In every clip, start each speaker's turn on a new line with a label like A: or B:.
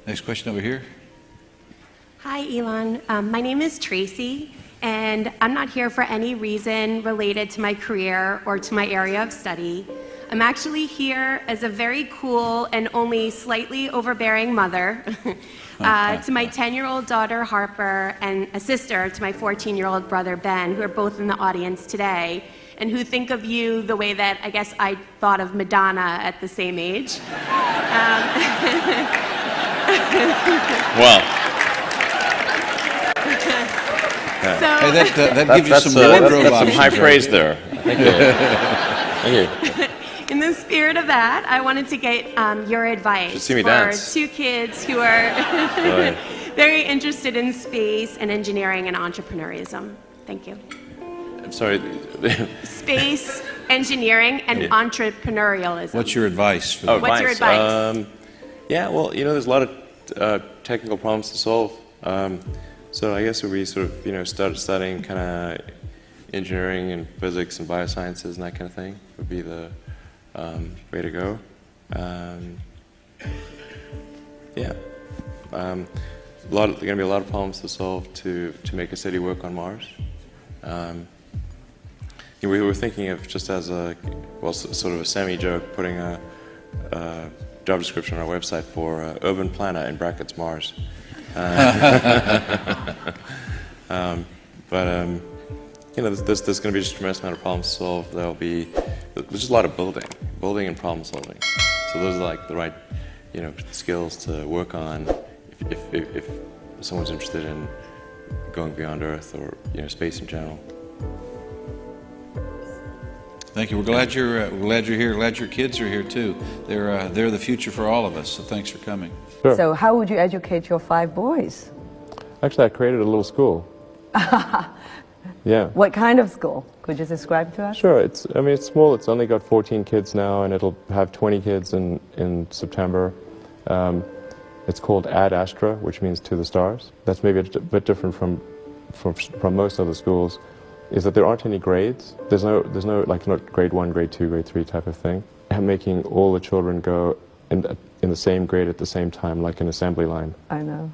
A: Next question over here.
B: Hi, Elon. My name is Tracy, and I'm not here for any reason related to my career or to my area of study. I'm actually here as a very cool and only slightly overbearing mother to my 10-year-old daughter, Harper, and a sister to my 14-year-old brother, Ben, who are both in the audience today, and who think of you the way that I guess I thought of Madonna at the same age.
C: Well,
B: So,
A: Hey, that gives you some wardrobe
C: that's some
A: options.
C: high
A: right
C: praise
A: there.
C: there. Thank you.
B: in the spirit of that, I wanted to get your advice
C: Should see me
B: for
C: dance.
B: two kids who are
C: Right.
B: very interested in space and engineering and entrepreneurism. Thank you.
C: I'm sorry.
B: Space, engineering, and entrepreneurialism.
A: What's your advice for them?
B: What's your advice?
C: Yeah, well, there's a lot of technical problems to solve. So I guess if we sort of, started studying kind of engineering and physics and biosciences and that kind of thing would be the way to go. Yeah. There are going to be a lot of problems to solve to make a city work on Mars. We were thinking of just as sort of a semi-joke, putting a job description on our website for urban planner in brackets Mars. There's going to be just a tremendous amount of problems to solve. There's just a lot of building and problem solving. So those are like the right, skills to work on if someone's interested in going beyond Earth or space in general.
A: Thank you. We're glad you're here. Glad your kids are here too. They're the future for all of us. So thanks for coming.
D: Sure.
E: So how would you educate your 5 boys?
D: Actually, I created a little school. Yeah.
E: What kind of school? Could you describe to us?
D: Sure. It's small. It's only got 14 kids now, and it'll have 20 kids in September. It's called Ad Astra, which means to the stars. That's maybe a bit different from most other schools. Is that there aren't any grades. There's no like not grade 1, grade 2, grade 3 type of thing. And making all the children go in the same grade at the same time, like an assembly line.
E: I know.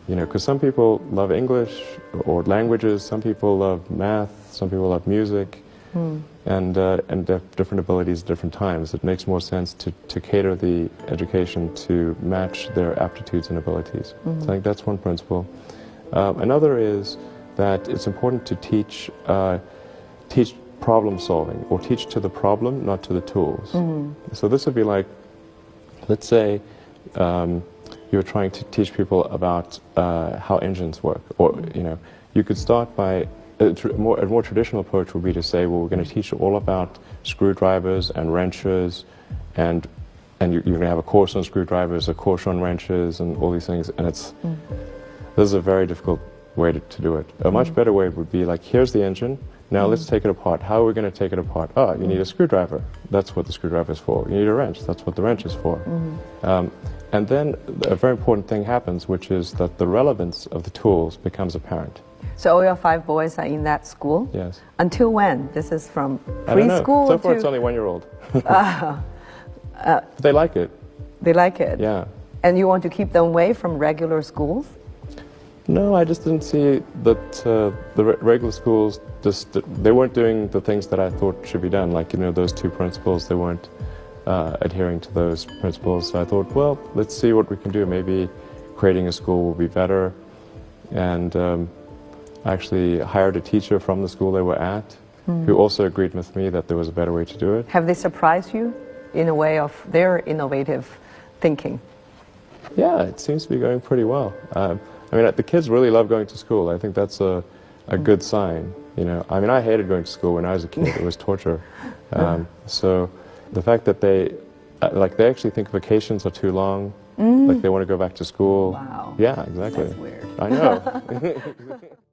D: Because some people love English or languages, some people love math, some people love music, and they have different abilities at different times. It makes more sense to cater the education to match their aptitudes and abilities. So I think that's one principle. Another is that it's important to teach problem solving, or teach to the problem, not to the tools. So this would be like, let's say you're trying to teach people about how engines work, or you could start by a more traditional approach would be to say, well, we're going to teach you all about screwdrivers and wrenches, and you're going to have a course on screwdrivers, a course on wrenches, and all these things. And this is a very difficult way to do it. A much better way would be like, here's the engine, now let's take it apart. How are we going to take it apart? You need a screwdriver. That's what the screwdriver is for. You need a wrench. That's what the wrench is for. And then a very important thing happens, which is that the relevance of the tools becomes apparent.
E: So all your 5 boys are in that school?
D: Yes.
E: Until when? This is from
D: I don't know.
E: preschool
D: So far
E: to...
D: it's only 1-year-old. But they like it.
E: They like it?
D: Yeah.
E: And you want to keep them away from regular schools?
D: No, I just didn't see that the regular schools, they weren't doing the things that I thought should be done. Like, those 2 principles, they weren't adhering to those principles. So I thought, well, let's see what we can do. Maybe creating a school will be better. And I actually hired a teacher from the school they were at, who also agreed with me that there was a better way to do it.
E: Have they surprised you in a way of their innovative thinking?
D: Yeah, it seems to be going pretty well. The kids really love going to school. I think that's a good sign. I hated going to school when I was a kid. It was torture. So the fact that they actually think vacations are too long, like they want to go back to school.
E: Wow.
D: Yeah, exactly.
E: That's weird.
D: I know.